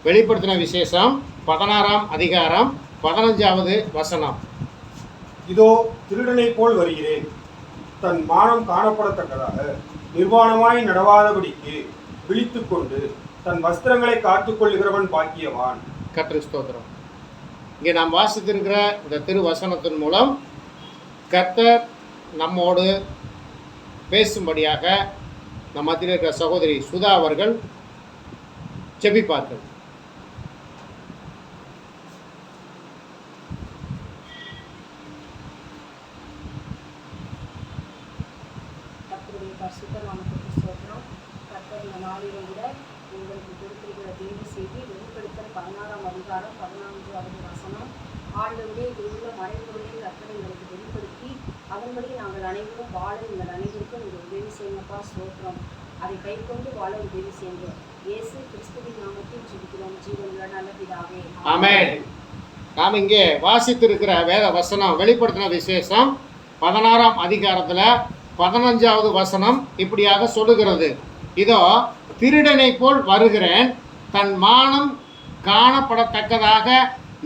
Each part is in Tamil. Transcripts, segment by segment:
வெளிப்படுத்தின விசேஷம் 16ஆம் அதிகாரம் 15வது வசனம். இதோ திருடனை போல் வருகிறேன், தன் மானம் காணப்படத்தக்கதாக நிர்வாணமாய் நடவாதபடிக்கு விழித்துக் கொண்டு தன் வஸ்திரங்களை காத்துக் கொள்ளுகிறவன் பாக்கியவான். கர்த்தருக்கு ஸ்தோத்திரம். இங்கே நாம் வாசித்திருக்கிற இந்த திருவசனத்தின் மூலம் கர்த்தர் நம்மோடு பேசும்படியாக நம் மத்தியில் இருக்கிற சகோதரி சுதா அவர்கள் ஜெபிப்பார்கள். பரிசுத்த நாமத்துக்கு ஸ்தோத்திரம். கர்த்தர் இந்த நாளிலும் கூட உங்களுக்கு கொடுத்திருக்கிற தேவ செய்தி வெளிப்படுத்தல் 16ஆம் அதிகாரம் 14வது வசனம். ஆண்டவரே இங்குள்ள மறைபொருளை கர்த்தர் எங்களுக்கு வெளிப்படுத்தி அதன்படி நாங்கள் அனைவரும் வாழ எங்கள் அனைவருக்கும் நீங்கள் உதவி செய்யுங்கப்பா. ஸ்தோத்திரம். அதை கை கொண்டு வாழ உதவி செய்யுங்க. இயேசு கிறிஸ்துவின் நாமத்தில் ஜெபிக்கிறோம் ஜீவனுள்ள நல்ல பிதாவே, ஆமென். நாம் இங்கே வாசித்திருக்கிற வேத வசனம் வெளிப்படுத்தின விசேஷம் 16ஆம் அதிகாரத்தில் 15வது வசனம் இப்படியாக சொல்லுகிறது. இதோ திருடனை போல் வருகிறேன், தன் மானம் காணப்படத்தக்கதாக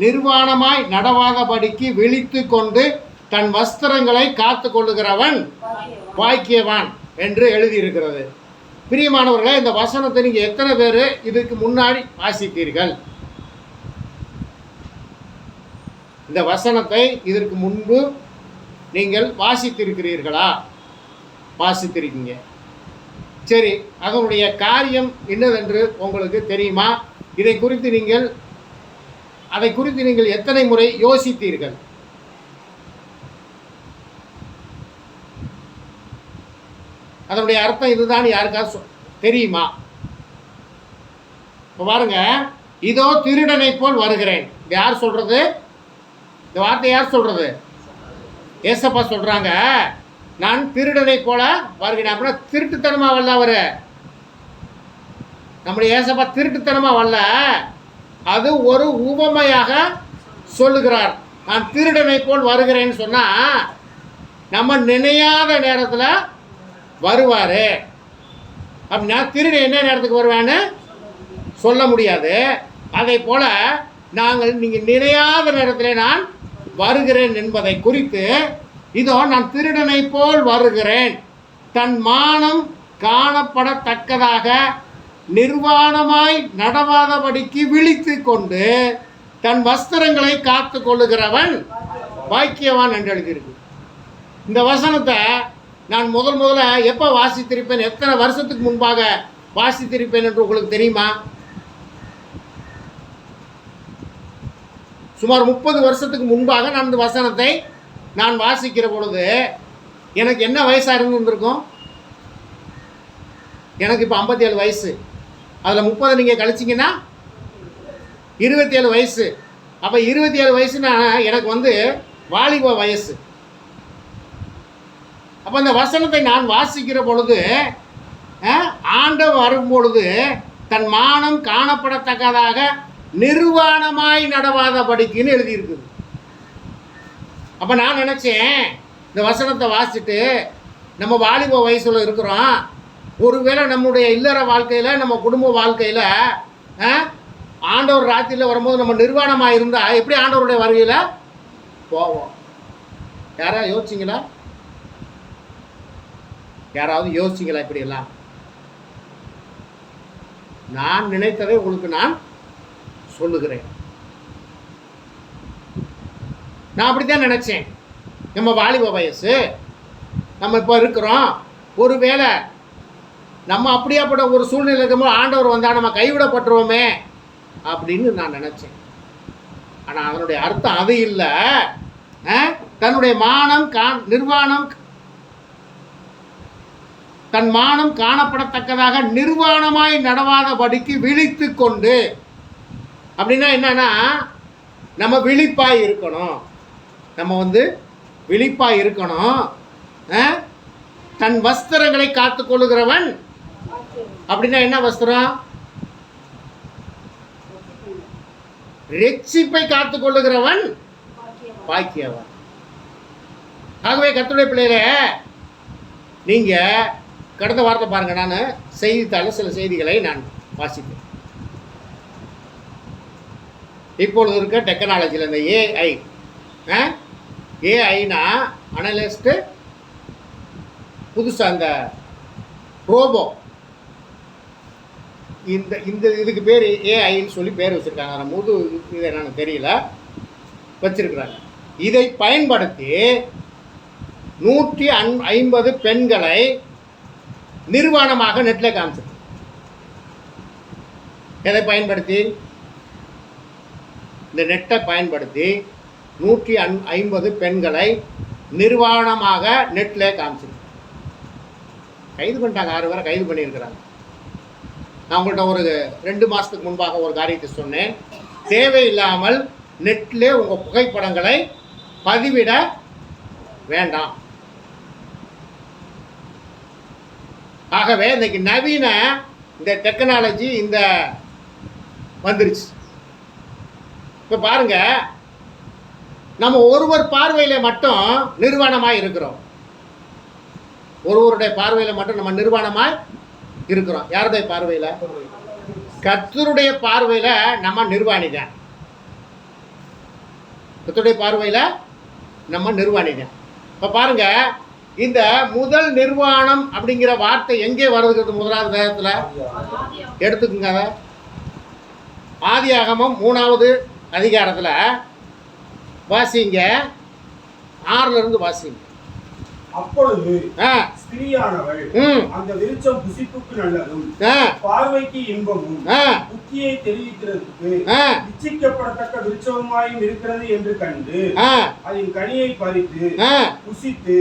நிர்வாணமாய் நடவாதபடிக்கு விழித்து கொண்டு தன் வஸ்திரங்களை காத்து கொள்ளுகிறவன் பாக்கியவான் என்று எழுதியிருக்கிறது. பிரியமானவர்களே, இந்த வசனத்தை நீங்கள் எத்தனை பேர் இதுக்கு முன்னாடி வாசித்தீர்கள்? இந்த வசனத்தை இதற்கு முன்பு நீங்கள் வாசித்திருக்கிறீர்களா? வாசித்திருக்கீங்க. சரி, அதனுடைய காரியம் என்னதென்று உங்களுக்கு தெரியுமா? அதை குறித்து நீங்கள் எத்தனை முறை யோசித்தீர்கள்? அதனுடைய அர்த்தம் இதுதான் யாருக்காவது தெரியுமா? இப்போ பாருங்க, இதோ திருடனை போல் வருகிறேன். யார் சொல்றது? இந்த வார்த்தை யார் சொல்றது? ஏசப்பா சொல்றாங்க, நான் திருடனை போல வருகிறேன். அப்படின்னா திருட்டுத்தனமா வரல அவரு. நம்முடைய ஏசப்பா திருட்டுத்தனமா வரல, அது ஒரு உவமையாக சொல்லுகிறார். நான் திருடனை போல் வருகிறேன்னு சொன்னா நம்ம நினையாத நேரத்தில் வருவார். அப்படின்னா திருடன் என்ன நேரத்துக்கு வருவான்னு சொல்ல முடியாது. அதை போல நீங்கள் நினையாத நேரத்தில் நான் வருகிறேன் என்பதை குறித்து, இதோ நான் திருடனை போல் வருகிறேன், தன் மானம் காணப்படத்தக்கதாக நிர்வாணமாய் நடவாதபடிக்கு விழித்து கொண்டு தன் வஸ்திரங்களை காத்து கொள்ளுகிறவன் பாக்கியவான் என்று எழுதியிருக்கு. இந்த வசனத்தை நான் முதல்ல எப்போ வாசித்திருப்பேன், எத்தனை வருஷத்துக்கு முன்பாக வாசித்திருப்பேன் என்று உங்களுக்கு தெரியுமா? சுமார் 30 வருஷத்துக்கு முன்பாக நான் இந்த வசனத்தை நான் வாசிக்கிற பொழுது எனக்கு என்ன வயசாக இருந்திருக்கும்? எனக்கு இப்போ 57 வயசு. அதில் 30 நீங்கள் கழிச்சிங்கன்னா 27 வயசு. அப்போ 27 வயசுனா எனக்கு வாலிப வயசு. அப்போ அந்த வசனத்தை நான் வாசிக்கிற பொழுது ஆண்டவர் வரும்பொழுது தன் மானம் காணப்படத்தக்கதாக நிர்வாணமாய் நடவாதபடிக்குன்னு எழுதியிருக்குது. அப்போ நான் நினச்சேன், இந்த வசனத்தை வாசிச்சுட்டு நம்ம வாலிப வயசில் இருக்கிறோம், ஒருவேளை நம்முடைய இல்லற வாழ்க்கையில் நம்ம குடும்ப வாழ்க்கையில் ஆண்டவர் ராத்திரியில் வரும்போது நம்ம நிர்வாணமாக இருந்தால் எப்படி ஆண்டவருடைய வருகையில் போவோம்? யாராவது யோசிச்சிங்களா? இப்படியெல்லாம் நான் நினைத்ததை உங்களுக்கு நான் சொல்லுகிறேன். நான் அப்படித்தான் நினைச்சேன். நம்ம வாலிப வயசு, நம்ம இப்போ இருக்கிறோம், ஒருவேளை நம்ம அப்படியாப்பட்ட ஒரு சூழ்நிலை இருக்கும்போது ஆண்டவர் வந்தால் நம்ம கைவிடப்பட்டுருவோமே அப்படின்னு நான் நினச்சேன். ஆனால் அதனுடைய அர்த்தம் அது இல்லை. தன்னுடைய தன் மானம் காணப்படத்தக்கதாக நிர்வாணமாய் நடவாதபடிக்கு விழித்து கொண்டு, அப்படின்னா என்னன்னா நம்ம விழிப்பாய் இருக்கணும். நம்ம விழிப்பாய் இருக்கணும். தன் வஸ்திரங்களை காத்து கொள்ளுகிறவன். அப்படின்னா என்ன வஸ்திரம்? ரட்சிப்பை காத்து கொள்ளுகிறவன் பாக்கியவான். ஆகவே கர்த்தருடைய பிள்ளைகளே, நீங்கள் கடந்த வாரத்தை பாருங்கள், நான் செய்தித்தாளில் சில செய்திகளை நான் வாசிப்பேன். இப்பொழுது இருக்க டெக்னாலஜியில் இந்த ஏஐ, ஏஐனா அனலிஸ்ட்டு, புதுசாக அந்த ரோபோ, இந்த இந்த இதுக்கு பேர் ஏஐன்னு சொல்லி பேர் வச்சுருக்காங்க. ஆனால் முழு இது என்னன்னு தெரியல, வச்சிருக்கிறாங்க. இதை பயன்படுத்தி 150 பெண்களை நிர்வாணமாக நெட்டில் காமிச்சிருக்கு. எதை பயன்படுத்தி? இந்த நெட்டை பயன்படுத்தி 150 பெண்களை நிர்வாணமாக நெட்டில் காமிச்சிருக்கு. கைது பண்ணிட்டாங்க, 6 பேரை கைது பண்ணியிருக்கிறாங்க. நான் உங்கள்கிட்ட ஒரு 2 மாதத்துக்கு முன்பாக ஒரு காரியத்தை சொன்னேன். தேவையில்லாமல் நெட்டில் உங்கள் புகைப்படங்களை பதிவிட வேண்டாம். ஆகவே இன்னைக்கு நவீன இந்த டெக்னாலஜி இந்த வந்துருச்சு. இப்போ பாருங்க, நம்ம ஒருவர் பார்வையில் மட்டும் நிர்வாணமாக இருக்கிறோம். ஒருவருடைய பார்வையில் மட்டும் நம்ம நிர்வாணமாக இருக்கிறோம். யாருடைய பார்வையில்? கர்த்தருடைய பார்வையில் நம்ம நிர்வாணி தான். கர்த்தருடைய பார்வையில் நம்ம நிர்வாணி தான். இப்போ பாருங்க, இந்த முதல் நிர்வாணம் அப்படிங்கிற வார்த்தை எங்கே வருதுங்கிறது முதலாவது வேதத்தில் எடுத்துக்குங்க. அதை ஆதியாகமம் 3வது அதிகாரத்தில் வாசிங்க, 6ல இருந்து வாசிங்க. அப்பொழுது ஸ்திரீயானவள் அந்த விருட்சம் புசிப்புக்கு நல்லதும் பார்வைக்கு இன்பமும் புத்தியை தெரிவிக்கிறதுக்கு இச்சிக்கப்படத்தக்க விருட்சமாயும் இருக்கிறது என்று கண்டு அதன் கனியை பறித்து புசித்து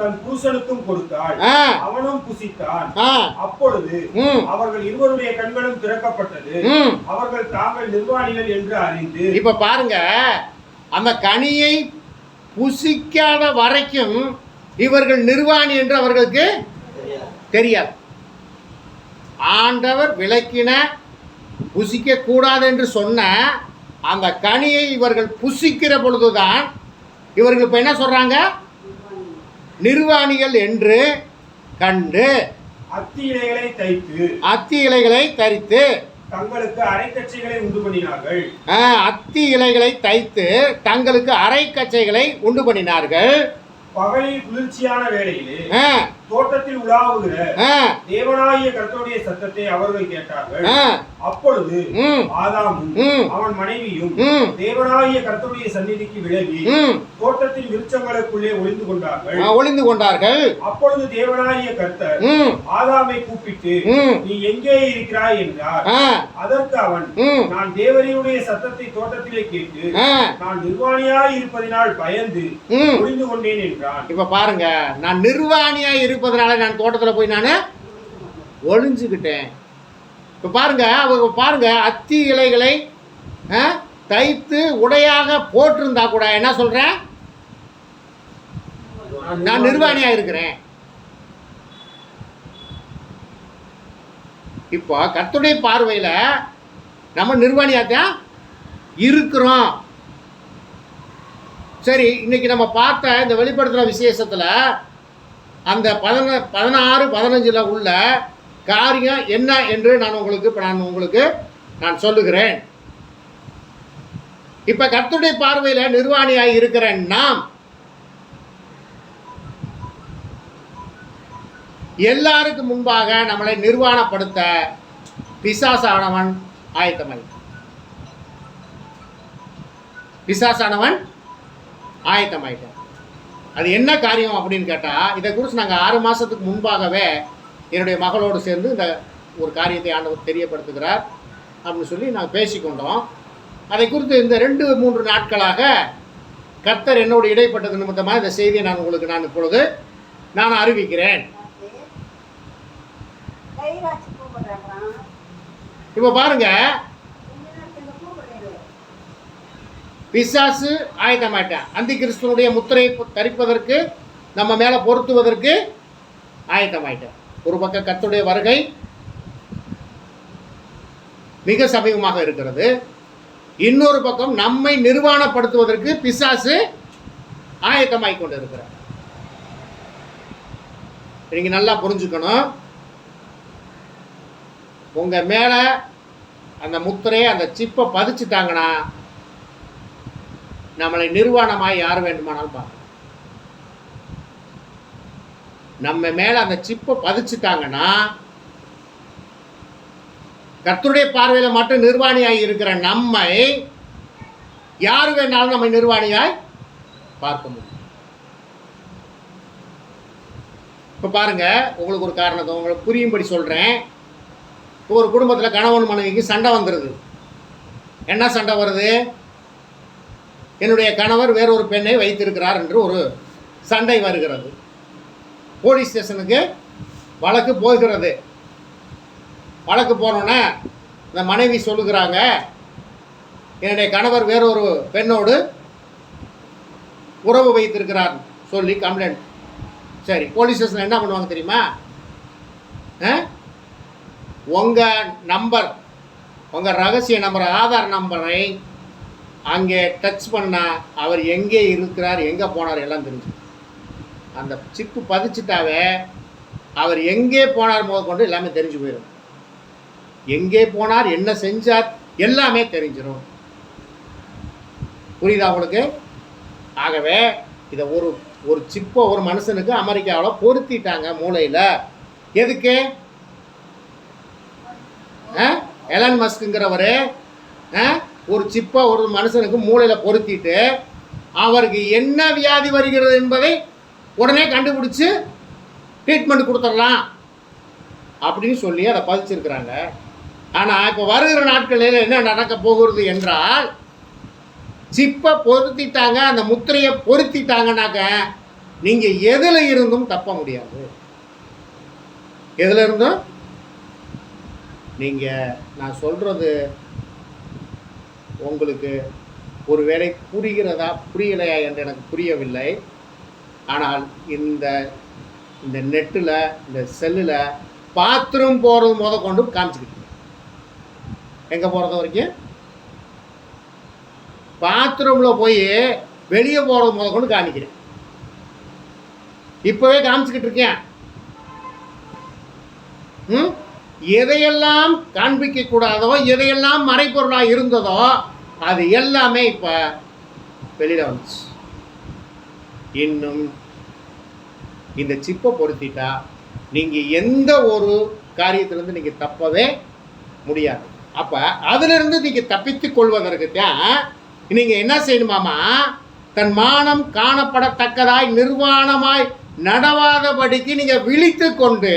தன் புருஷனுக்கும் கொடுத்தாள். அவனும் புசித்தான். அப்பொழுது அவர்கள் இருவருடைய கண்களும் திறக்கப்பட்டது. அவர்கள் தாங்கள் நிர்வாணிகள் என்று அறிந்து. இப்ப பாருங்க, அந்த கனியை புசிக்காத வரைக்கும் இவர்கள் நிர்வாணி என்று அவர்களுக்கு தெரியாது. ஆண்டவர் விலக்கின புசிக்க கூடாது என்று சொன்ன அந்த கனியை இவர்கள் புசிக்கிற பொழுதுதான் இவர்கள் இப்ப என்ன சொல்றாங்க? நிர்வாணிகள் என்று கண்டு அத்தி இலைகளை தரித்து தங்களுக்கு அரைக்கச்சைகளை உண்டு பண்ணினார்கள். அத்தி இலைகளை தைத்து தங்களுக்கு அரைக்கச்சைகளை உண்டு பண்ணினார்கள். பகலில் குளிர்ச்சியான வேளையிலே தோட்டத்தில் உலாவுகிற தேவனாகிய கர்த்தருடைய சத்தத்தை அவர்கள் கேட்டார்கள். அப்பொழுது ஆதாமும் அவன் மனைவியும் தேவனாகிய கர்த்தருடைய சந்நிதிக்கு விலகி தோட்டத்தின் விருட்சங்களுக்குள்ளே ஒளிந்து கொண்டார்கள். அப்பொழுது தேவனாகிய கர்த்தர் ஆதாமை கூப்பிட்டு, நீ எங்கே இருக்கிறாய் என்றார். அதற்கு அவன், நான் தேவனுடைய சத்தத்தை தோட்டத்திலே கேட்டு நான் நிர்வாணியாய் இருப்பதினால் பயந்து ஒளிந்து கொண்டேன் என்றான். இப்ப பாருங்க, நான் நிர்வாணியாய் இருப்பதனால நான் தோட்டத்தில் போய் நான் ஒளிஞ்சுக்கிட்டேன். இப்ப பாருங்க, அவங்க பாருங்க, அத்தி இலைகளை தைத்து உடையாக போட்டிருந்தா கூட என்ன சொல்றேன்? நான் நிர்வாணியா இருக்கிறேன். இப்போ கர்த்தருடைய பார்வையில நம்ம நிர்வாணியாத்தான் இருக்கிறோம். சரி, இன்னைக்கு நம்ம பார்த்த இந்த வெளிப்படுத்துகிற விசேஷத்தில் அந்த 16, 15 உள்ள காரியம் என்ன என்று நான் உங்களுக்கு சொல்லுகிறேன். இப்ப கர்த்தருடைய பார்வையில் நிர்வாணியாய் இருக்கிற நாம் எல்லாருக்கும் முன்பாக நம்மளை நிர்வாணப்படுத்த பிசாசானவன் ஆயத்தமாயிட்டான். அது என்ன காரியம் அப்படின்னு கேட்டால், இதை குறித்து நாங்கள் 6 மாதத்துக்கு முன்பாகவே என்னுடைய மகளோடு சேர்ந்து இந்த ஒரு காரியத்தை ஆண்டவர் தெரியப்படுத்துகிறார் அப்படின்னு சொல்லி நாங்கள் பேசிக்கொண்டோம். அதை குறித்து இந்த 2-3 நாட்களாக கர்த்தர் என்னோடு இடைப்பட்டது நிமித்தமாக இந்த செய்தியை நான் இப்பொழுது அறிவிக்கிறேன். இப்போ பாருங்க, பிசாசு ஆயத்தமாயிட்டான். அந்தி கிறிஸ்துவனுடைய முத்திரை தரிப்பதற்கு, நம்ம மேலே பொருத்துவதற்கு ஆயத்தமாயிட்டான். ஒரு பக்கம் கர்த்தருடைய வருகை மிக சமீபமாக இருக்கிறது. இன்னொரு பக்கம் நம்மை நிர்வாணப்படுத்துவதற்கு பிசாசு ஆயத்தமாய் கொண்டு இருக்கிறார். நீங்க நல்லா புரிஞ்சுக்கணும். உங்க மேல அந்த முத்திரையை, அந்த சிப்பை பதிச்சுட்டாங்கன்னா நம்மளை நிர்வாணமாய் யார் வேண்டுமானாலும் பார்க்கலாம். நம்ம மேலே அந்த சிப்பை பதிச்சுட்டாங்கன்னா, கர்த்தருடைய பார்வையில் மட்டும் நிர்வாணியாய் இருக்கிற நம்மை யார் வேணாலும் நம்மை நிர்வாணியாய் பார்க்க முடியும். இப்போ பாருங்க, உங்களுக்கு ஒரு காரணத்தை உங்களுக்கு புரியும்படி சொல்கிறேன். இப்போ ஒரு குடும்பத்தில் கணவன் மனைவிக்கு சண்டை வந்துடுது. என்ன சண்டை வருது? என்னுடைய கணவர் வேறொரு பெண்ணை வைத்திருக்கிறார் என்று ஒரு சண்டை வருகிறது. போலீஸ் ஸ்டேஷனுக்கு வழக்கு போகிறது. வழக்கு போனோன்னே இந்த மனைவி சொல்லுகிறாங்க, என்னுடைய கணவர் வேறொரு பெண்ணோடு உறவு வைத்திருக்கிறார் சொல்லி கம்ப்ளைண்ட். சரி, போலீஸ் ஸ்டேஷனில் என்ன பண்ணுவாங்க தெரியுமா? உங்கள் நம்பர், உங்கள் ரகசிய நம்பர், ஆதார் நம்பரை அங்கே டச் பண்ணால் அவர் எங்கே இருக்கிறார், எங்கே போனார் எல்லாம் தெரிஞ்சு. அந்த சிப்பு பதிச்சுட்டாவே அவர் எங்கே போனார் முதற்கொண்டு எல்லாமே தெரிஞ்சு போயிடும். எங்கே போனார், என்ன செஞ்சார் எல்லாமே தெரிஞ்சிடும். புரியுதா உங்களுக்கு? ஆகவே இதை ஒரு சிப்பை ஒரு மனுஷனுக்கு அமெரிக்காவில் பொருத்திட்டாங்க மூளையில். எதுக்கு? எலன் மஸ்க்குங்கிறவர் ஒரு சிப்பை ஒரு மனுஷனுக்கு மூளையில் பொருத்திட்டு அவருக்கு என்ன வியாதி வருகிறது என்பதை உடனே கண்டுபிடிச்சி ட்ரீட்மெண்ட் கொடுத்துடலாம் அப்படின்னு சொல்லி அதை பதிச்சிருக்கிறாங்க. ஆனால் இப்போ வருகிற நாட்களில் என்ன நடக்க போகிறது என்றால், சிப்பை பொருத்திட்டாங்க, அந்த முத்திரையை பொருத்திட்டாங்கனாக்க நீங்கள் எதில் இருந்தும் தப்ப முடியாது. எதில் இருந்தும் நீங்கள், நான் சொல்கிறது உங்களுக்கு ஒரு வேளை புரிகிறதா புரியலையா என்று எனக்கு புரியவில்லை. ஆனால் இந்த நெட்டில், இந்த செல்லில் பாத்ரூம் போகிறது கொண்டு காமிச்சிக்கிட்டு, எங்கே போகிறது வரைக்கும் பாத்ரூமில் போய் வெளியே போகிறது கொண்டு காமிக்கிறேன். இப்போவே காமிச்சிக்கிட்டு இருக்கேன். எதையெல்லாம் காண்பிக்கக்கூடாதோ, எதையெல்லாம் மறைப்பொருளாக இருந்ததோ அது எல்லாமே இப்போ வெளியில் வந்துச்சு. இன்னும் இந்த சிப்பை பொருத்திட்டா நீங்கள் எந்த ஒரு காரியத்திலேருந்து நீங்கள் தப்பவே முடியாது. அப்போ அதிலிருந்து நீங்கள் தப்பித்து கொள்வதற்கு தான் நீங்கள் என்ன செய்யணுமாமா? தன் மானம் காணப்படத்தக்கதாய் நிர்வாணமாய் நடவாதபடிக்கு நீங்கள் விழித்து கொண்டு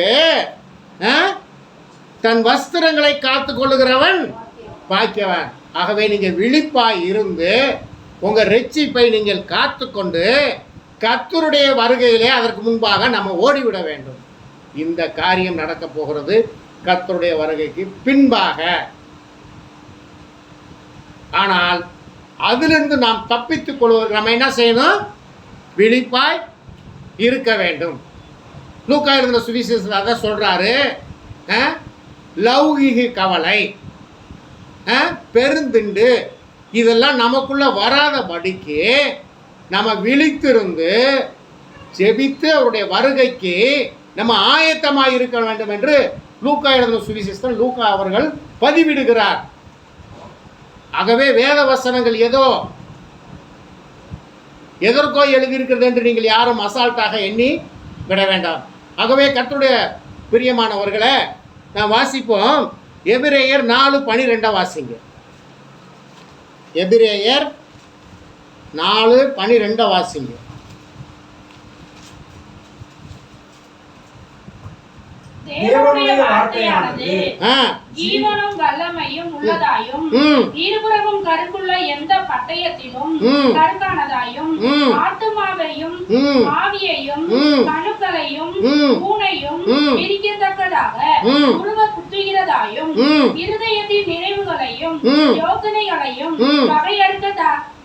தன் வஸ்திரங்களை காத்து கொள்ளுகிறவன் பாக்கியவன். ஆகவே நீங்கள் விழிப்பாய் இருந்து உங்கள் ரட்சிப்பை நீங்கள் காத்து கொண்டு கர்த்தருடைய வருகையிலே அதற்கு முன்பாக நம்ம ஓடிவிட வேண்டும். இந்த காரியம் நடக்க போகிறது கர்த்தருடைய வருகைக்கு பின்பாக. ஆனால் அதிலிருந்து நாம் தப்பித்துக் கொள்வதற்கு நம்ம என்ன செய்யணும்? விழிப்பாய் இருக்க வேண்டும். லூக்கா எழுதின சுவிசேஷத்தில் அதான் சொல்றாரு, லௌகிக கவலை, பெருந்திண்டு இதெல்லாம் நமக்குள்ள வராதபடிக்கு நம்ம விழித்திருந்து ஜெபித்து அவருடைய வருகைக்கு நம்ம ஆயத்தமாக இருக்க வேண்டும் என்று லூக்கா எழுதின சுவிசேஷத்தில் லூக்கா அவர்கள் பதிவிடுகிறார். ஆகவே வேத வசனங்கள் எதற்கோ எழுதியிருக்கிறது என்று நீங்கள் யாரும் அசால்ட்டாக எண்ணி விட வேண்டாம். ஆகவே கர்த்தருடைய பிரியமானவர்களை நான் வாசிப்போம். எபிரேயர் 4:12 வாசிங்க. எபிரேயர் 4:12 வாசிங்க. தேவனுடைய வார்த்தையானது ஜீவனும் வல்லமையும் உள்ளதாயும் இருபுறமும் கருக்குள்ள எந்த பட்டயத்திலும் கருக்கானதாயும் ஆத்துமாவையும் ஆவியையும் கணுக்களையும் ஊனையும் பிரிக்கத்தக்கதாக உருவ குத்துகிறதாயும் இருதயத்தின் நினைவுகளையும் யோசனைகளையும்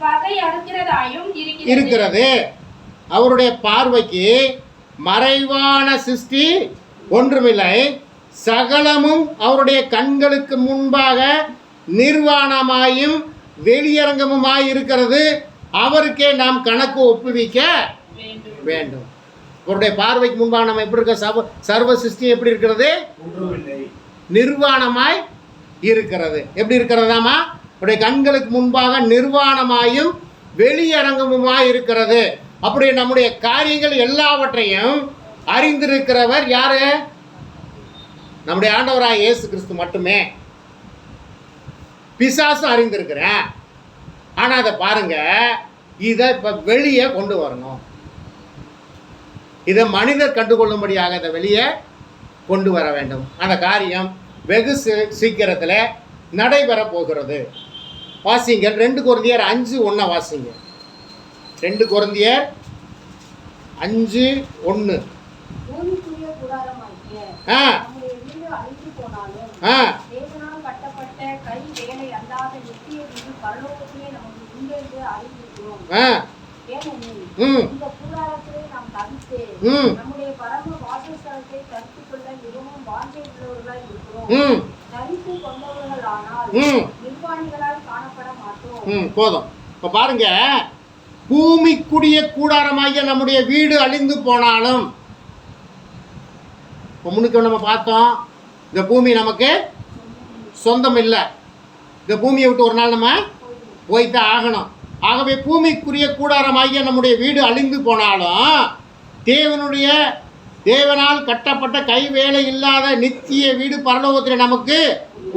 வகையறுக்கிறதாயும் இருக்கிறது. அவருடைய பார்வைக்கு மறைவான சிருஷ்டி ஒன்றுமில்லை, சகலமும் அவருடைய கண்களுக்கு முன்பாக நிர்வாணமாயும் வெளியரங்கமுமாய் இருக்கிறது. அவருக்கே நாம் கணக்கு ஒப்புவிக்க வேண்டும். அவருடைய பார்வைக்கு முன்பாக நம்ம எப்படி இருக்க? சர்வ சிருஷ்டி எப்படி இருக்கிறது? நிர்வாணமாய் இருக்கிறது. எப்படி இருக்கிறதாமா? அவருடைய கண்களுக்கு முன்பாக நிர்வாணமாயும் வெளியரங்கமுமாய் இருக்கிறது. அப்படி நம்முடைய காரியங்கள் எல்லாவற்றையும் அறிந்திருக்கிறவர் யாரு? நம்முடைய ஆண்டவராய் இயேசு கிறிஸ்து மட்டுமே. பிசாசும் அறிந்திருக்கிறேன். ஆனா அதை பாருங்க, இதை இப்ப வெளியே கொண்டு வரணும். இதை மனிதர் கண்டுகொள்ளும்படியாக இதை வெளியே கொண்டு வர வேண்டும். அந்த காரியம் வெகு சீக்கிரத்தில் நடைபெற போகிறது. வாசிங்கள் 2 கொரிந்தியர் 5:1 வாசிங்க. 2 கொரிந்தியர் 5:1. பூமிக்குரிய கூடாரமாகிய நம்முடைய வீடு அழிந்து போனாலும் தேவனால் கட்டப்பட்ட கை வேலை அல்லாத நித்திய வீடு பரலோகத்திலே நமக்கு உண்டு என்று அறிந்திருக்கிறோம். ஏனெனில் இந்த கூடாரத்திலே நாம் தவித்து நம்முடைய பரம வாசஸ்தலத்தை தரித்துக் கொள்ள மிகவும் வாஞ்சை உள்ளவர்களாய் இருக்கிறோம். தரித்து கொண்டவர்களானால் நிர்வாணிகளால் காணப்பட மாட்டோம். போதும். இப்ப பாருங்க, பூமிக்குரிய கூடாரமாகிய நம்முடைய வீடு அழிந்து போனாலும், முன்னுக்கு நம்ம பார்த்தோம், இந்த பூமி நமக்கு சொந்தம் இல்லை. இந்த பூமியை விட்டு ஒரு நாள் நம்ம போய்தான் ஆகணும். ஆகவே பூமிக்குரிய கூடாரமாகிய நம்முடைய வீடு அழிந்து போனாலும் தேவனால் கட்டப்பட்ட கை வேலை இல்லாத நித்திய வீடு பரலோகத்தில் நமக்கு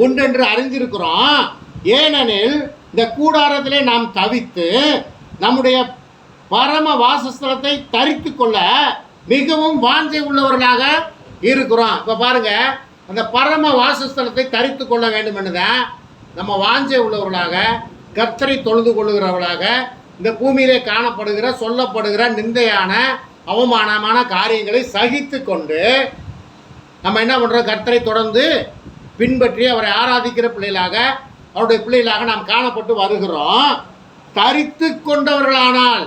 உண்டு என்று அறிந்திருக்கிறோம். ஏனெனில் இந்த கூடாரத்திலே நாம் தவித்து நம்முடைய பரம வாசஸ்தலத்தை தரித்து கொள்ள மிகவும் வாஞ்சை உள்ளவர்களாக இருக்கிறோம். இப்போ பாருங்க, அந்த பரம வாசஸ்தலத்தை தரித்து கொள்ள வேண்டும் என்றுதான் நம்ம வாஞ்சை உள்ளவர்களாக, கர்த்தரை தொழுது கொள்ளுகிறவர்களாக, இந்த பூமியிலே காணப்படுகிற சொல்லப்படுகிற நிந்தையான அவமானமான காரியங்களை சகித்து கொண்டு நம்ம என்ன பண்ணுறோம்? கர்த்தரை தொடர்ந்து பின்பற்றி அவரை ஆராதிக்கிற பிள்ளைகளாக, அவருடைய பிள்ளைகளாக நாம் காணப்பட்டு வருகிறோம். தரித்து கொண்டவர்களானால்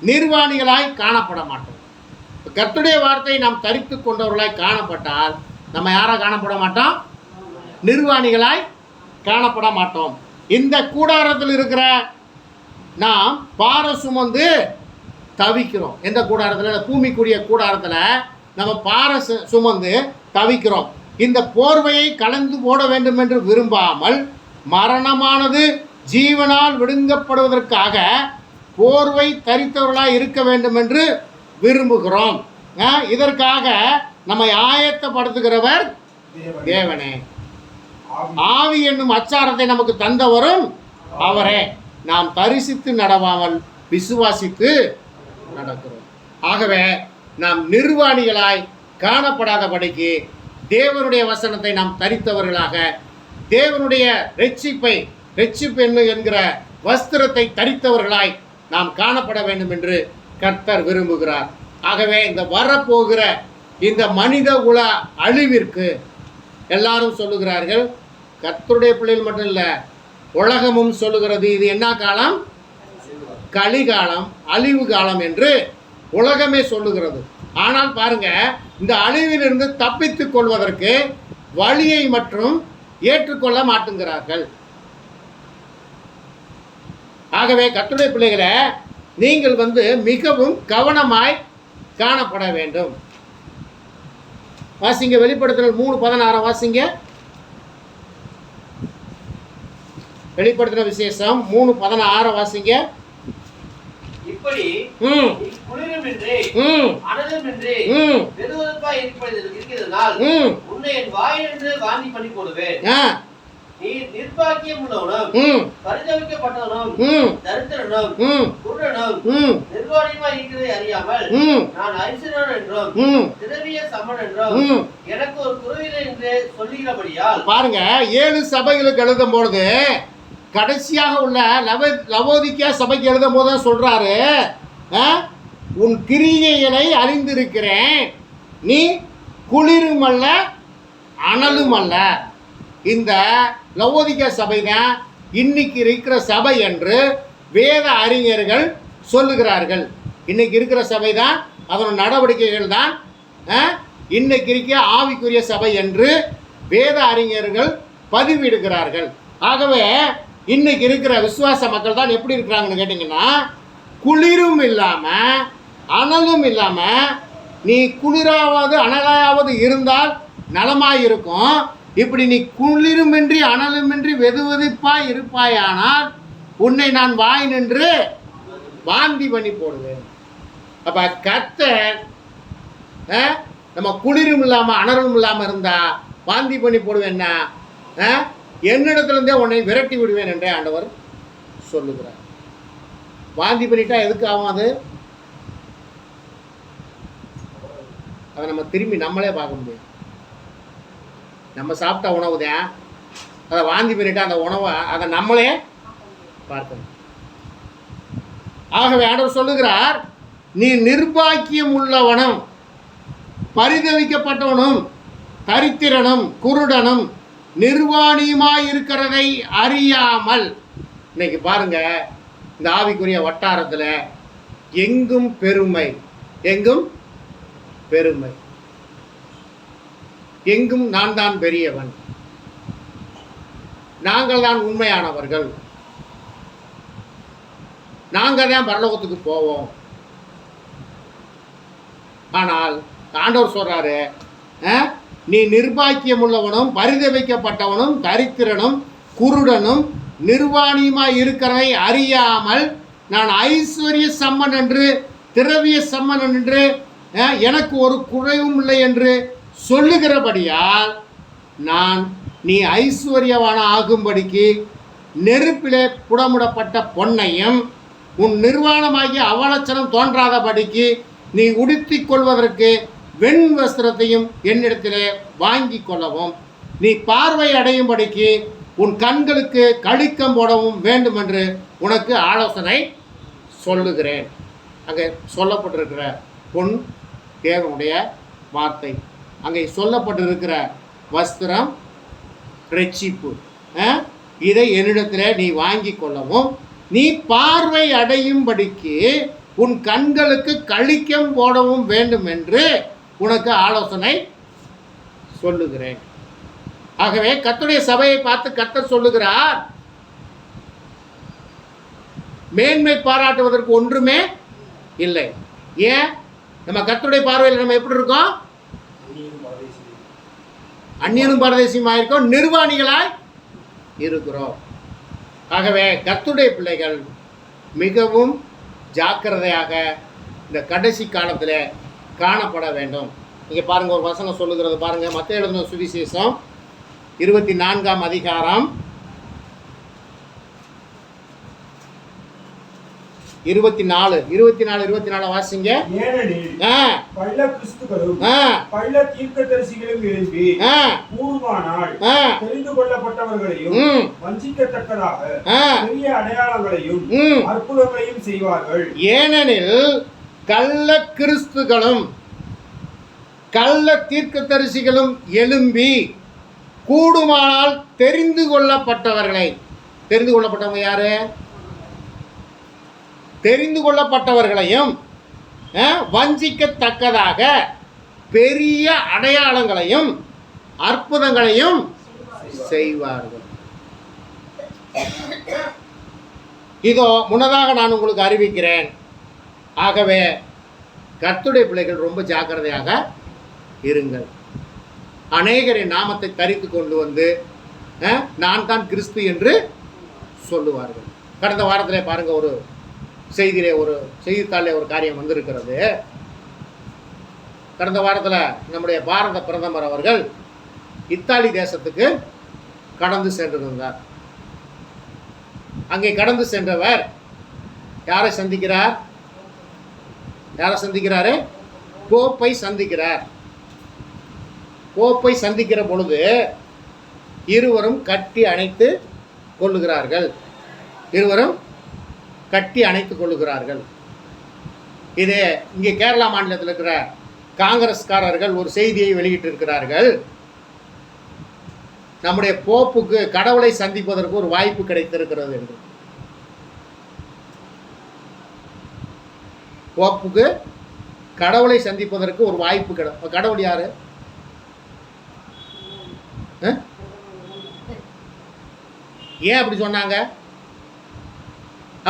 நிர்வாணிகளாய் காணப்பட மாட்டோம். கர்த்தருடைய வார்த்தையை நாம் தரித்து கொண்டவர்களாய் காணப்பட்டால் நம்ம யாராக காணப்பட மாட்டோம்? நிர்வாணிகளாய் காணப்பட மாட்டோம். இந்த கூடாரத்தில் இருக்கிற நாம் பாறை சுமந்து தவிக்கிறோம். எந்த கூடாரத்தில்? பூமிக்குரிய கூடாரத்தில் நம்ம பாறை சுமந்து தவிக்கிறோம். இந்த போர்வையை கலந்து போட வேண்டும் என்று விரும்பாமல் மரணமானது ஜீவனால் விடுங்கப்படுவதற்காக போர்வை தரித்தவர்களாக இருக்க வேண்டும் என்று விரும்புகிறோம். இதற்காக நம்மை ஆயத்தப்படுத்துகிறவர் தேவனே. ஆவி என்னும் அச்சாரத்தை நமக்கு தந்தவரும் அவரே. நாம் தரிசித்து நடவாமல் விசுவாசித்து நடக்கிறோம். ஆகவே நாம் நிர்வாணிகளாய் காணப்படாதபடிக்கு தேவனுடைய வசனத்தை நாம் தரித்தவர்களாக, தேவனுடைய ரட்சிப்பு என்கிற வஸ்திரத்தை தரித்தவர்களாய் நாம் காணப்பட வேண்டும் என்று கர்த்தர் விரும்புகிறார். ஆகவே இந்த வரப்போகிற இந்த மனித குல அழிவிற்கு எல்லாரும் சொல்லுகிறார்கள், கர்த்தருடைய பிள்ளைகள் மட்டும் இல்லை, உலகமும் சொல்லுகிறது, இது என்ன காலம்? கலிகாலம், அழிவு காலம் என்று உலகமே சொல்லுகிறது. ஆனால் பாருங்க, இந்த அழிவிலிருந்து தப்பித்துக் கொள்வதற்கு வழியை மற்றும் ஏற்றுக்கொள்ள மாட்டுகிறார்கள். ஆகவே கர்த்தருடைய பிள்ளைகளை நீங்கள் மிகவும் கவனமாய் காணப்பட வேண்டும். வாசிங்க, வெளிப்படுத்தல் 3:16 வாசிங்க. வெளிப்படுத்தின விசேஷம் 3:16 வாசிங்க. இப்படி குளிருமின்றி அனலுமின்றி வெறுவெறுப்பாய் இருக்கிறதுனால் உன்னை என் வாயினின்று வாந்தி பண்ணி போடுவேன். நீ நிர்பாக்கியம் உள்ளவனும் பரிதவிக்கப்பட்டவனும் தரித்திரனும் குருடனும் நிர்வாணியமாய் இருக்கிறதை அறியாமல் நான் ஐஸ்வர்யன் என்றும் திரவிய சமன் என்றும் எனக்கு ஒரு குறைவில்லை என்று சொல்லுகிறபடியால். பாருங்க, 7 சபைகளுக்கு எழுதும் பொழுது கடைசியாக உள்ள லவோதிக்கா சபைக்கு எழுதும் போது சொல்றாரு, உன் கிரியைகளை அறிந்திருக்கிறேன், நீ குளிரும் அல்ல அனலும் அல்ல. இந்த லவோதிக்கா சபை தான் இன்னைக்கு இருக்கிற சபை என்று வேத அறிஞர்கள் சொல்லுகிறார்கள். இன்னைக்கு இருக்கிற சபை தான், அதன் நடவடிக்கைகள் தான் இன்னைக்கு இருக்க ஆவிக்குரிய சபை என்று வேத அறிஞர்கள் பதிவிடுகிறார்கள். ஆகவே இன்னைக்கு இருக்கிற விசுவாச மக்கள் தான் எப்படி இருக்கிறாங்கன்னு கேட்டிங்கன்னா, குளிரும் இல்லாமல் அனலும் இல்லாமல், நீ குளிராவது அனலாவது இருந்தால் நலமாயிருக்கும். இப்படி நீ குளிருமின்றி அனலுமின்றி வெதுவெதுப்பாய் இருப்பாயானால் உன்னை நான் வாய் நின்று வாந்தி பண்ணி போடுவேன். அப்ப கர்த்தர் நம்ம குளிரும் இல்லாம அனரும் இல்லாம இருந்தா வாந்தி பண்ணி போடுவேன்னா என்னிடத்திலிருந்தே உன்னை விரட்டி விடுவேன் என்றே ஆண்டவர் சொல்லுகிறார். வாந்தி பண்ணிட்டா எதுக்கு ஆகும்? அதை நம்ம திரும்பி நம்மளே பார்க்க முடியும். நம்ம சாப்பிட்ட உணவு தான், அதை வாந்தி பண்ணிட்டா அந்த உணவை அதை நம்மளே பார்க்கணும். ஆகவே ஆண்டவர் சொல்லுகிறார், நீ நிர்பாக்கியம் உள்ளவனும் பரிதவிக்கப்பட்டவனும் தரித்திரனும் குருடனும் நிர்வாணியுமாய் இருக்கிறதை அறியாமல். இன்னைக்கு பாருங்க, இந்த ஆவிக்குரிய வட்டாரத்தில் எங்கும் பெருமை, எங்கும் பெருமை, எங்கும் நான் தான் பெரியவன், நாங்கள் தான் உண்மையானவர்கள், நாங்கள் தான் பரலோகத்துக்கு போவோம். ஆனால் ஆண்டவர் சொல்றாரு, நீ நிர்பாக்கியம் உள்ளவனும் பரிதவிக்கப்பட்டவனும் தரித்திரனும் குருடனும் நிர்வாணியுமாய் இருக்கிறதை அறியாமல் நான் ஐஸ்வர்ய சம்மன் என்று திரவிய சம்மன் என்று எனக்கு ஒரு குறைவும் இல்லை என்று சொல்லுகிறபடியால் நான் நீ ஐஸ்வர்யவான ஆகும்படிக்கு நெருப்பிலே புடமுடப்பட்ட பொன்னையும் உன் நிர்வாணமாகிய அவலட்சணம் தோன்றாதபடிக்கு நீ உடுத்திக் கொள்வதற்கு வெண் வஸ்திரத்தையும் என்னிடத்திலே வாங்கி கொள்ளவும் நீ பார்வை அடையும்படிக்கு உன் கண்களுக்கு கழிக்கம் போடவும் வேண்டும் என்று உனக்கு ஆலோசனை சொல்லுகிறேன். அங்கே சொல்லப்பட்டிருக்கிற பொன் தேவனுடைய வார்த்தை, அங்கே சொல்லப்பட்டிருக்கிற வஸ்திரம் ரட்சிப்பு, இதை என்னிடத்தில் நீ வாங்கி கொள்ளவும் நீ பார்வை அடையும்படிக்கு உன் கண்களுக்கு கழிக்கம் போடவும் வேண்டும் என்று உனக்கு ஆலோசனை சொல்லுகிறேன். ஆகவே கர்த்தருடைய சபையை பார்த்து கர்த்தர் சொல்லுகிறார், மேன்மை பாராட்டுவதற்கு ஒன்றுமே இல்லை. ஏன்? நம்ம கர்த்தருடைய பார்வையில் நம்ம எப்படி இருக்கோம்? அந்நியனும் பரதேசியுமாய் இருக்கோம், நிர்வாணிகளாய் இருக்கிறோம். ஆகவே கர்த்தருடைய பிள்ளைகள் மிகவும் ஜாக்கிரதையாக இந்த கடைசி காலத்தில் காணப்பட வேண்டும். இங்கே பாருங்கள், ஒரு வசனம் சொல்லுகிறது பாருங்கள். மத்தேயு எழுதின சுவிசேஷம் 24ஆம் அதிகாரம் 24 வாசிங்க. ஏனெனில் கள்ள கிறிஸ்துக்களும் கள்ள தீர்க்கதரிசிகளும் எழும்பி கூடுமானால் தெரிந்து கொள்ளப்பட்டவர்களையும் வஞ்சிக்கத்தக்கதாக பெரிய அடையாளங்களையும் அற்புதங்களையும் செய்வார்கள். ஏனெனில் கள்ள கிறிஸ்துகளும் கள்ள தீர்க்கதரிசிகளும் எழும்பி கூடுமானால் தெரிந்து கொள்ளப்பட்டவர்களை, தெரிந்து கொள்ளப்பட்டவங்க யாரு? தெரிந்து கொள்ளப்பட்டவர்களையும் வஞ்சிக்கத்தக்கதாக பெரிய அடையாளங்களையும் அற்புதங்களையும் செய்வார்கள். இதோ முன்னதாக நான் உங்களுக்கு அறிவிக்கிறேன். ஆகவே கர்த்தருடைய பிள்ளைகள் ரொம்ப ஜாக்கிரதையாக இருங்கள். அநேகரின் நாமத்தை தரித்து கொண்டு வந்து நான் தான் கிறிஸ்து என்று சொல்லுவார்கள். கடந்த வாரத்திலே பாருங்கள், ஒரு செய்தியிலே ஒரு செய்தித்தாளில் ஒரு காரியம் வந்திருக்கிறது. கடந்த வாரத்தில் நம்முடைய பாரத பிரதமர் அவர்கள் இத்தாலி தேசத்துக்கு கடந்து சென்றிருந்தார். அங்கே கடந்து சென்றவர் யாரை சந்திக்கிறார்? யாரை சந்திக்கிறாரு? போப்பை சந்திக்கிறார். போப்பை சந்திக்கிற பொழுது இருவரும் கட்டி அணைத்து கொள்ளுகிறார்கள். இருவரும் கட்டி அணைத்து கொள்ளுகிறார்கள். இது இங்கே கேரளா மாநிலத்தில் இருக்கிற காங்கிரஸ்காரர்கள் ஒரு செய்தியை வெளியிட்டிருக்கிறார்கள். நம்முடைய போப்புக்கு கடவுளை சந்திப்பதற்கு ஒரு வாய்ப்பு கிடைத்திருக்கிறது என்று. போப்புக்கு கடவுளை சந்திப்பதற்கு ஒரு வாய்ப்பு கடவுள் யாரு? ஏன் அப்படி சொன்னாங்க?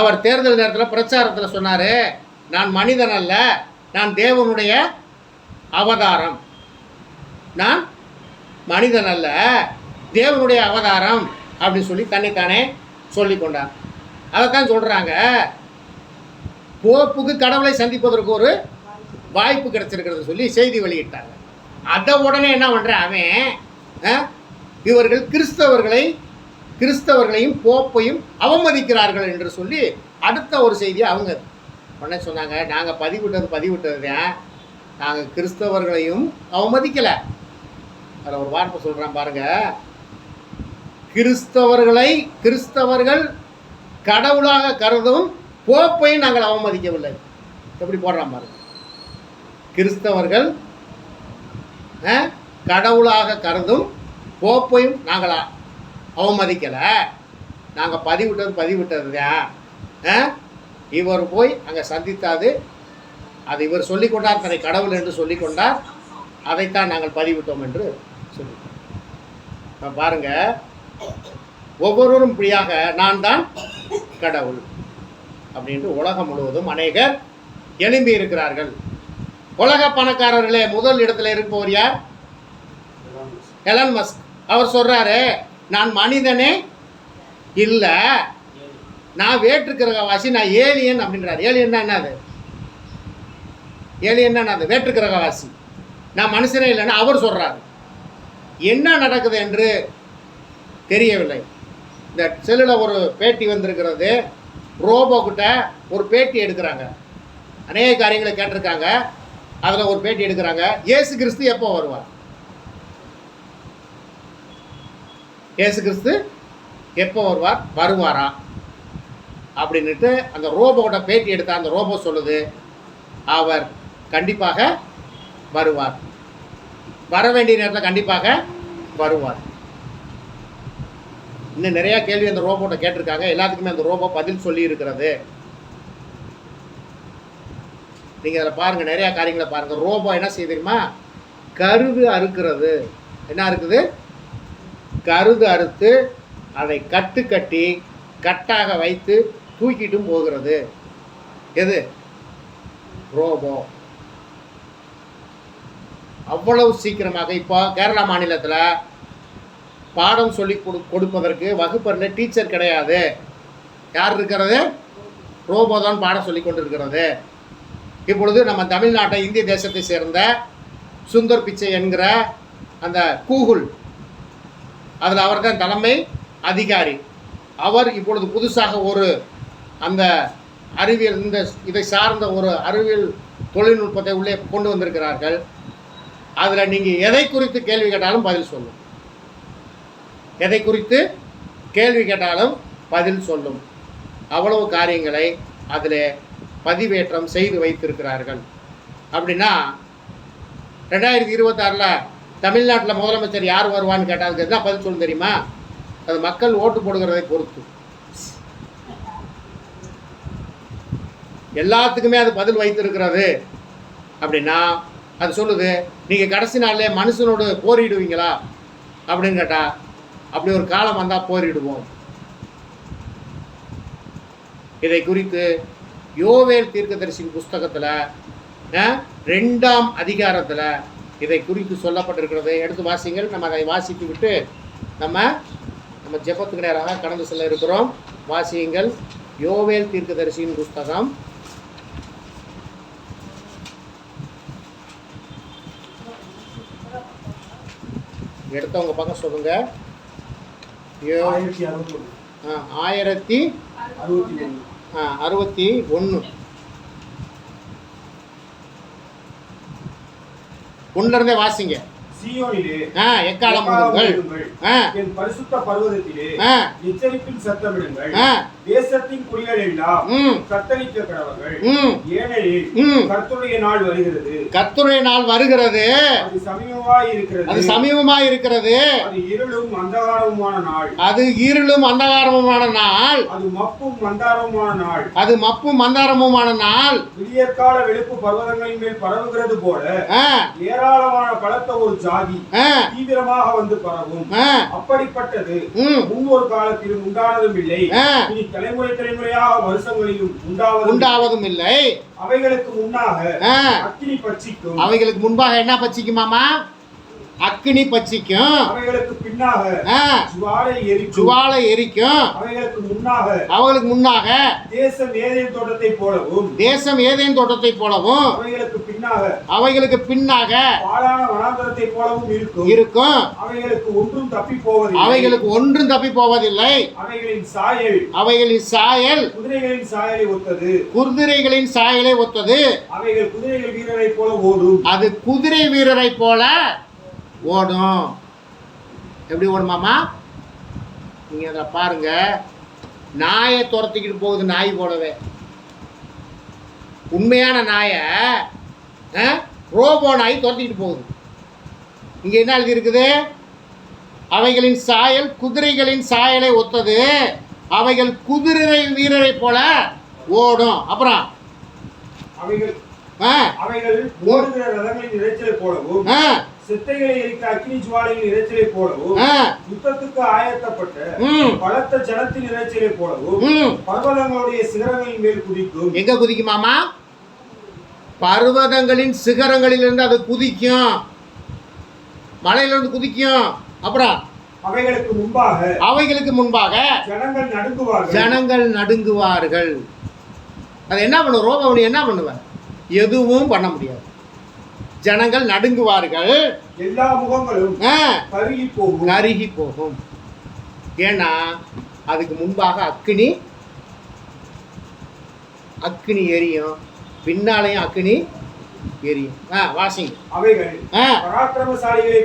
அவர் தேர்தல் நேரத்தில் பிரச்சாரத்தில் சொன்னார், நான் மனிதன் அல்ல, நான் தேவனுடைய அவதாரம், நான் மனிதன் அல்ல தேவனுடைய அவதாரம் அப்படின்னு சொல்லி தன்னைத்தானே சொல்லி கொண்டார். அதைத்தான் சொல்கிறாங்க, போப்புக்கு கடவுளை சந்திப்பதற்கு ஒரு வாய்ப்பு கிடைச்சிருக்கிறது சொல்லி செய்தி வெளியிட்டாங்க. அதை உடனே என்ன பண்ணுறேன் அவன், இவர்கள் கிறிஸ்தவர்களையும் போப்பையும் அவமதிக்கிறார்கள் என்று சொல்லி அடுத்த ஒரு செய்தியை அவங்க உடனே சொன்னாங்க, நாங்கள் பதிவிட்டது தான், நாங்கள் கிறிஸ்தவர்களையும் அவமதிக்கலை. அதில் ஒரு வார்த்தை சொல்கிறான் பாருங்க, கிறிஸ்தவர்கள் கடவுளாக கருதும் போப்பையும் நாங்கள் அவமதிக்கவில்லை. எப்படி போடுறான் பாருங்க, கிறிஸ்தவர்கள் கடவுளாக கருதும் போப்பையும் நாங்கள் அவமதிக்கலை, நாங்கள் பதிவிட்டது தான். இவர் போய் அங்கே சந்தித்தாது, அது இவர் சொல்லிக்கொண்டார், தன்னை கடவுள் என்று சொல்லிக்கொண்டார், அதைத்தான் நாங்கள் பதிவிட்டோம் என்று சொல்லிட்டோம். பாருங்க, ஒவ்வொருவரும் இப்படியாக நான் தான் கடவுள் அப்படின்ட்டு உலகம் முழுவதும் அநேகர் எழும்பி இருக்கிறார்கள். உலக பணக்காரர்களே முதல் இடத்துல இருப்பவர் யார்? Elon Musk. அவர் சொல்றாரு, நான் மனிதனே இல்லை, நான் வேற்றுக்கிரகவாசி, நான் ஏலியன் அப்படின்றார். ஏலியன்னா என்னது? வேற்றுக்கிரகவாசி, நான் மனுஷனே இல்லைன்னு அவர் சொல்றாரு. என்ன நடக்குது என்று தெரியவில்லை. இந்த செல்லில் ஒரு பேட்டி வந்திருக்கிறது, ரோபோ கிட்ட ஒரு பேட்டி எடுக்கிறாங்க, அநேக காரியங்களை கேட்டிருக்காங்க, அதில் ஒரு பேட்டி எடுக்கிறாங்க, இயேசு கிறிஸ்து எப்போ வருவார், இயேசு கிறிஸ்து எப்போ வருவாரா அப்படின்ட்டு அந்த ரோபோட பேட்டி எடுத்த அந்த ரோபோ சொல்லுது, அவர் கண்டிப்பாக வருவார், வர வேண்டிய நேரத்தில் கண்டிப்பாக வருவார். இன்னும் நிறையா கேள்வி அந்த ரோபோட்ட கேட்டிருக்காங்க, எல்லாத்துக்குமே அந்த ரோபோ பதில் சொல்லி இருக்கிறது. நீங்கள் அதில் பாருங்கள், நிறையா காரியங்களை பாருங்கள். ரோபோ என்ன செய்ய தெரியுமா? கருது அறுக்கிறது. என்ன இருக்குது? கருது அறுத்து அதை கட்டி கட்டாக வைத்து தூக்கிட்டும் போகிறது. எது? ரோபோ. அவ்வளவு சீக்கிரமாக. இப்போ கேரளா மாநிலத்தில் பாடம் சொல்லி கொடுப்பதற்கு வகுப்பறையில் டீச்சர் கிடையாது. யார் இருக்கிறது? ரோபோ தான் பாடம் சொல்லி கொண்டு இருக்கிறது. இப்பொழுது நம்ம தமிழ்நாட்டை இந்திய தேசத்தை சேர்ந்த சுந்தர் பிச்சை என்கிற அந்த கூகுள், அதில் அவர் தான் தலைமை அதிகாரி. அவர் இப்பொழுது புதுசாக ஒரு அந்த அறிவியல், இதை சார்ந்த ஒரு அறிவியல் தொழில்நுட்பத்தை உள்ளே கொண்டு வந்திருக்கிறார்கள். அதில் நீங்கள் எதை குறித்து கேள்வி கேட்டாலும் பதில் சொல்லும். எதை குறித்து கேள்வி கேட்டாலும் பதில் சொல்லும். அவ்வளவு காரியங்களை அதில் பதிவேற்றம் செய்து வைத்திருக்கிறார்கள். அப்படின்னா 2026 தமிழ்நாட்டில் முதலமைச்சர் யார் வருவான்னு கேட்டால் என்ன பதில் சொல்லும் தெரியுமா? அது மக்கள் ஓட்டு போடுகிறதை பொறுத்து. எல்லாத்துக்குமே அது பதில் வைத்திருக்கிறது. அப்படின்னா அது சொல்லுது, நீங்கள் கடைசி நாளிலே மனுஷனோடு போரிடுவீங்களா அப்படின்னு கேட்டால், அப்படி ஒரு காலம் வந்தால் போரிடுவோம். இதை குறித்து யோவேல் தீர்க்கதரிசியின் புஸ்தகத்தில் 2ஆம் அதிகாரத்தில் இதை குறித்து சொல்லப்பட்டிருக்கிறது. எடுத்து வாசிங்கள். நம்ம அதை வாசித்து விட்டு நம்ம ஜெபத்துக்கு நேராக கடந்து செல்ல இருக்கிறோம். வாசியுங்கள். யோவேல் தீர்க்கதரிசியின் புஸ்தகம் 10 எடுத்தவங்க பக்கம் சொல்லுங்க. 1061 ஒன்னிலிருந்தே வாசிங்க. சீயோனிலே எக்காலம் ஊதுங்கள், என் பரிசுத்த பர்வதத்திலே எச்சரிப்பின் சத்தமிடுங்கள். தேசத்தின் குடிகள் எல்லாம் கத்தரிக்க கடவர்கள். ஏனெனில் கர்த்தருடைய நாள் வருகிறது. கர்த்தருடைய நாள் வருகிறது. அது சமீபமாய் இருக்கிறது. அது சமீபமாய் இருக்கிறது. அது இருளும் அந்தகாரமுமான நாள். அது இருளும் அந்தகாரமுமான நாள். அது மப்பும் மந்தாரமுமான நாள். அது மப்பும் மந்தாரமுமான நாள். விடியற்கால வெளுப்பு பர்வதங்களின் மேல் பரவுகிறது போல ஏராளமான பலத்த ஒரு ஜாதி தீவிரமாக வந்து பரவும். அப்படிப்பட்டது முன் ஒரு காலத்திலும் உண்டானதும் இல்லை, இனி தலைமுறையாக வருஷங்களிலும் உண்டாவதும் இல்லை. அவைகளுக்கு முன்னாக அக்கினி பட்சிக்கும். அவைகளுக்கு முன்பாக என்ன பட்சிக்குமாமா? அக்கினி பட்சிக்கும். அவைகளுக்கு பின்னாக ஜுவாலை எரிக்கும். அவைகளுக்கு முன்னாக தேசம் ஏதேன் தோட்டத்தை போலவும் அவைகளுக்கு பின்னாக பாழான வனாந்தரத்தை போலவும் இருக்கும். அவைகளுக்கு ஒன்றும் தப்பி போவதில்லை. அவைகளின் சாயல் குதிரைகளின் சாயலை ஒத்தது. அவைகள் குதிரைகள் வீரரை போல ஓடும். அது குதிரை வீரரை போல ஓடும். எப்படி ஓடுமாமா? நீங்க அதை பாருங்க. நாயை துரத்திக்கிட்டு போகுது, நாய் போலவே. உண்மையான நாயை ரோபோ நாய் துரத்திக்கிட்டு போகுது. இங்க என்ன எழுதி இருக்குது? அவைகளின் சாயல் குதிரைகளின் சாயலை ஒத்தது. அவைகள் குதிரை வீரரை போல ஓடும். அப்புறம் அவைகள் ஓடுகிற ரதங்களின் இரைச்சலை போலவும் சித்தைகளை எரிக்க அக்கினி ஜுவாலையின் இரைச்சலை போலவும் யுத்தத்துக்கு ஆயத்தப்பட்ட பலத்த ஜனத்தின் இரைச்சலை போலவும் பர்வதங்களுடைய சிகரங்களின் மேல் குதிக்கும். எங்க குதிக்குமாமா? பர்வதங்களின் சிகரங்களிலிருந்து அது குதிக்கும். மலையிலிருந்து குதிக்கும். அப்புறம் அவைகளுக்கு முன்பாக ஜனங்கள் நடுங்குவார்கள். அது என்ன பண்ணும்? ரோபோவனி என்ன பண்ணுவேன்? எதுவும் பண்ண முடியாது. ஜனங்கள் நடுங்குவார்கள். எல்லா முகங்களும் கருகி போகும். ஏன்னா அதுக்கு முன்பாக அக்கினி எரியும். பின்னாலையும் அக்கினி எரியும். வாசிங்க. அவைகள் பராக்கிரமசாலிகளை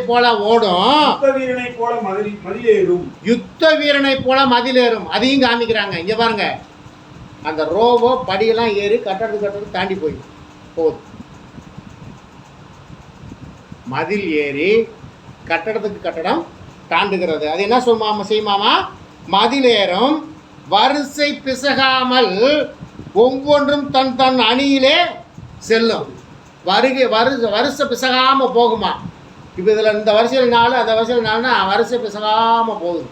போல ஓடும். யுத்த வீரனை போல மதிலேறும். அதையும் காமிக்கிறாங்க. இங்க பாருங்க. அந்த ரோபோ படியெல்லாம் ஏறி கட்டடத்துக்கு தாண்டி போகுது. மதில் ஏறி கட்டடத்துக்கு கட்டடம் தாண்டுகிறது. அது என்ன செய்யுமாமா? மதிலேறும். வரிசை பிசகாமல் ஒவ்வொன்றும் தன் தன் அணியிலே செல்லும். வரிசை பிசகாம போகுமா? இப்போ இதில் இந்த வரிசையில் 4, அந்த வரிசையில் 4னா வரிசை பிசகாம போகுது.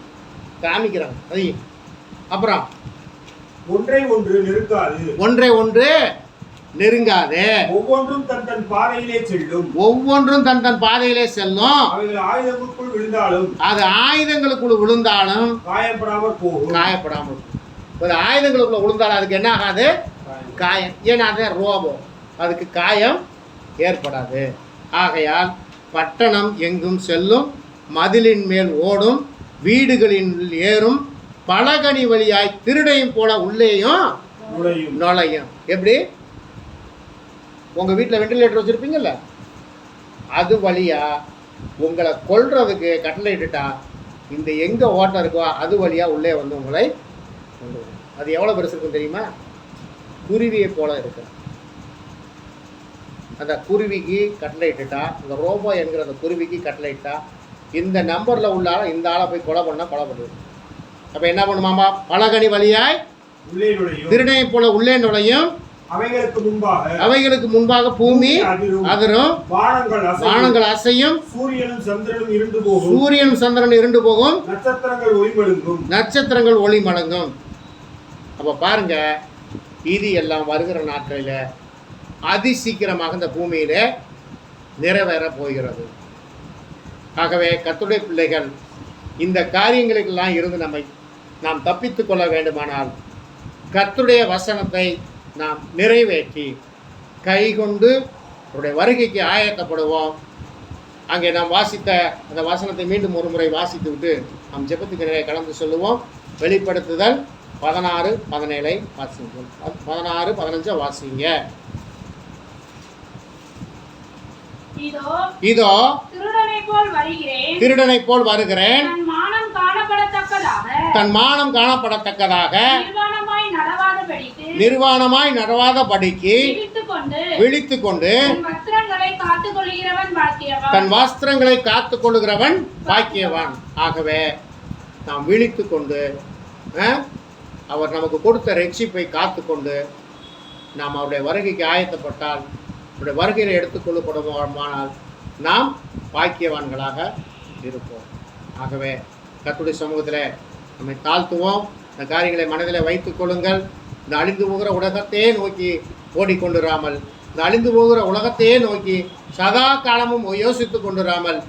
காமிக்கிறாங்க அதையும். அப்புறம் ஒன்றை ஒன்று நெருங்காது. ஒவ்வொன்றும் தன் தன் பாதையிலே செல்லும். அது ஆயுதங்களுக்குள் விழுந்தாலும் காயப்படாமல் போகும். ஒரு ஆயுதங்களுக்குள்ள விழுந்தாலும் அதுக்கு என்ன ஆகாது? காயம். ஏன்னா அது ரோபோ, அதுக்கு காயம் ஏற்படாது. ஆகையால் பட்டணம் எங்கும் செல்லும், மதிலின் மேல் ஓடும், வீடுகளின் ஏறும், பலகனி வழியாய் திருடையும் போல உள்ளேயும் நுழையும். எப்படி? உங்கள் வீட்டில் வெண்டிலேட்டர் வச்சுருப்பீங்கல்ல, அது வழியா உங்களை கொல்றதுக்கு கட்டளை இட்டுட்டா இந்த எங்கே ஓட்டம் இருக்கோ அது வழியாக உள்ளே வந்து உங்களை கொண்டு வரும். அது எவ்வளோ பெருசு இருக்குன்னு தெரியுமா? குருவியை போல இருக்கு. அந்த குருவிக்கு கட்டளை இட்டுட்டா, இந்த ரோபோ என்கிற அந்த குருவிக்கு கட்டளை இட்டா இந்த நம்பரில் உள்ள ஆளை இந்த ஆளை போய் கொலை பண்ணுது. அப்போ என்ன பண்ணுமாமா? பலகனி வழியாய் திருடனை போல உள்ளே நுழையும். அவைகளுக்கு முன்பாக பூமி அதிரும், வானங்கள் அசையும், சூரியனும் சந்திரனும் இருண்டு போகும், நட்சத்திரங்கள் ஒளி மடங்கும். அப்ப பாருங்க, இது எல்லாம் வருகிற நாட்களில் அதி சீக்கிரமாக இந்த பூமியில நிறைவேற போகிறது. ஆகவே கர்த்தருடைய பிள்ளைகள் இந்த காரியங்களுக்கெல்லாம் இருந்து நாம் தப்பித்து கொள்ள வேண்டுமானால் கர்த்தருடைய வசனத்தை நாம் நிறைவேற்றி கைகொண்டு அவருடைய வருகைக்கு ஆயத்தப்படுவோம். அங்கே நாம் வாசித்த அந்த வசனத்தை மீண்டும் ஒரு முறை வாசித்து விட்டு நாம் ஜெபத்துக்கு நிறைய கலந்து சொல்லுவோம். வெளிப்படுத்துதல் 16:17 வாசிங்க. 16:15 வாசிங்க. இதோ திருடனை போல் வருகிறேன், தன் மானம் காணப்படத்தக்கதாக நிர்வாணமாய் நடவாதபடிக்கு விழித்துக்கொண்டு தன் வஸ்திரங்களை காத்துக் கொள்ளுகிறவன் பாக்கியவான். ஆகவே நாம் விழித்துக்கொண்டு அவர் நமக்கு கொடுத்த ரட்சிப்பை காத்துக்கொண்டு நாம் அவருடைய வருகைக்கு ஆயத்தப்பட்டால், அவருடைய வருகையில் எடுத்துக்கொள்ளப்படுமானால் நாம் பாக்கியவான்களாக இருப்போம். ஆகவே கர்த்தருடைய சமூகத்தில் நம்மை தாழ்த்துவோம். இந்த காரியங்களை மனதில் வைத்துக் கொள்ளுங்கள். இந்த அழிந்து போகிற உலகத்தையே நோக்கி ஓடிக்கொண்டிராமல், இந்த அழிந்து போகிற உலகத்தையே நோக்கி சதா காலமும் யோசித்து கொண்டிராமல்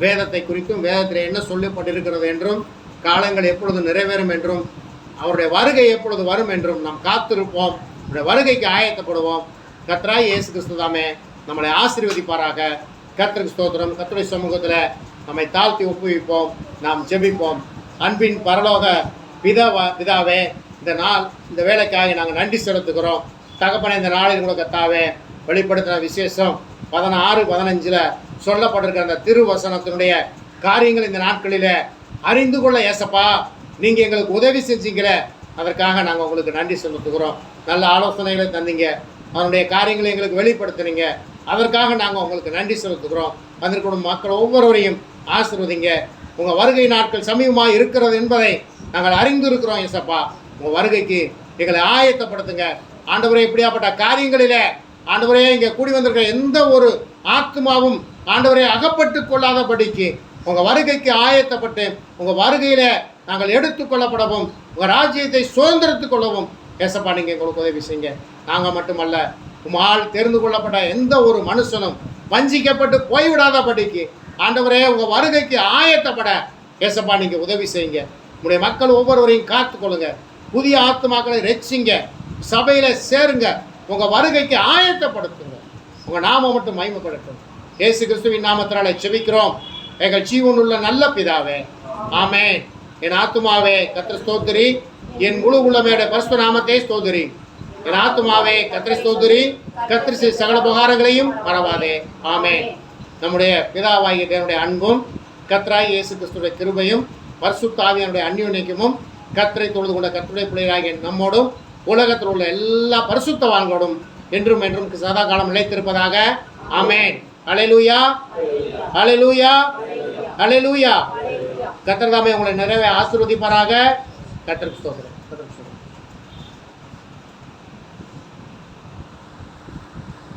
வேதத்தை குறித்தும் வேதத்தில் என்ன சொல்லப்பட்டிருக்கிறது என்றும் காலங்கள் எப்பொழுது நிறைவேறும் என்றும் அவருடைய வருகை எப்பொழுது வரும் என்றும் நாம் காத்திருப்போம். அவருடைய வருகைக்கு ஆயத்தப்படுவோம். கர்த்தராகிய இயேசு கிறிஸ்து தாமே நம்மளை ஆசீர்வதிப்பாராக. கர்த்தருக்கு ஸ்தோத்திரம். கர்த்தருடைய சமூகத்தில் நம்மை தாழ்த்தி ஒப்புவிப்போம். நாம் ஜெபிப்போம். அன்பின் பரலோக பிதாவே, இந்த நாள் இந்த வேலைக்காக நாங்கள் நன்றி செலுத்துகிறோம். தகப்பனை இந்த நாளில் கூட கர்த்தாவே வெளிப்படுத்தின விசேஷம் 16-15 சொல்லப்பட்டிருக்கிற அந்த திருவசனத்தினுடைய காரியங்கள் இந்த நாட்களில் அறிந்து கொள்ள ஏசப்பா நீங்கள் எங்களுக்கு உதவி செஞ்சீங்களே, அதற்காக நாங்கள் உங்களுக்கு நன்றி செலுத்துகிறோம். நல்ல ஆலோசனைகளை தந்தீங்க, அதனுடைய காரியங்களை எங்களுக்கு வெளிப்படுத்துனீங்க, அதற்காக நாங்கள் உங்களுக்கு நன்றி செலுத்துகிறோம். வந்திருக்கும் மக்கள் ஒவ்வொருவரையும் ஆசீர்வதிங்க. உங்கள் வருகை நாட்கள் சமீபமாக இருக்கிறது என்பதை நாங்கள் அறிந்து இருக்கிறோம் ஏசப்பா. உங்கள் வருகைக்கு எங்களை ஆயத்தப்படுத்துங்க ஆண்டவரே. இப்படியாப்பட்ட காரியங்களில் ஆண்டவரே இங்கே கூடி வந்திருக்கிற எந்த ஒரு ஆத்மாவும் ஆண்டவரே அகப்பட்டு கொள்ளாதபடிக்கு உங்கள் வருகைக்கு ஆயத்தப்பட்டு உங்கள் வருகையில் நாங்கள் எடுத்துக்கொள்ளப்படவும் உங்கள் ராஜ்யத்தை சுதந்திரத்துக் கொள்ளவும் ஏசப்பா நீங்கள் எங்களுக்கு உதவி செய்யுங்க. நாங்கள் மட்டுமல்ல, உம்மால் தெரிந்து கொள்ளப்பட்ட எந்த ஒரு மனுஷனும் வஞ்சிக்கப்பட்டு போய்விடாதபடிக்கு ஆண்டவரே உங்கள் வருகைக்கு ஆயத்தப்பட ஏசப்பா நீங்கள் உதவி செய்யுங்க. உங்களுடைய மக்கள் ஒவ்வொருவரையும் காத்துக்கொள்ளுங்க. புதிய ஆத்மாக்களை ரட்சிங்க, சபையில் சேருங்க, உங்கள் வருகைக்கு ஆயத்தப்படுத்துங்க. உங்கள் நாமம் மட்டும் மகிமைப்படட்டும். இயேசு கிறிஸ்துவின் நாமத்தினால ஜெபிக்கிறோம் எங்கள் ஜீவனுள்ள நல்ல பிதாவே, ஆமென். என் ஆத்துமாவே கர்த்தர் ஸ்தோத்திரி, என் முழு உள்ளமையோட பரிசுத்த நாமத்தை ஸ்தோத்திரி. என் ஆத்துமாவே கர்த்தரை ஸ்தோத்திரி, கர்த்தர் செய்த சகல உபகாரங்களையும் மறவாதே, ஆமென். நம்முடைய பிதாவாகிய தேவனுடைய அன்பும் கர்த்தராகிய இயேசு கிறிஸ்துவின் கிருபையும் பரிசுத்த ஆவியானுடைய அந்யோன்யமும் கர்த்தரை தொழுது கொண்ட கர்த்தருடைய பிள்ளைகளாகிய நம்மோடும் உலகத்தில் உள்ள எல்லா பரிசுத்தவான்களோடும் என்றும் என்றும் சதா காலம் நிலைத்திருப்பதாக, ஆமென். அல்லேலூயா, அல்லேலூயா, அல்லேலூயா. கர்த்தர் தாமே உங்களை நிறைவே ஆசீர்வதிப்பாராக. கர்த்தருக்கு ஸ்தோத்திரம்.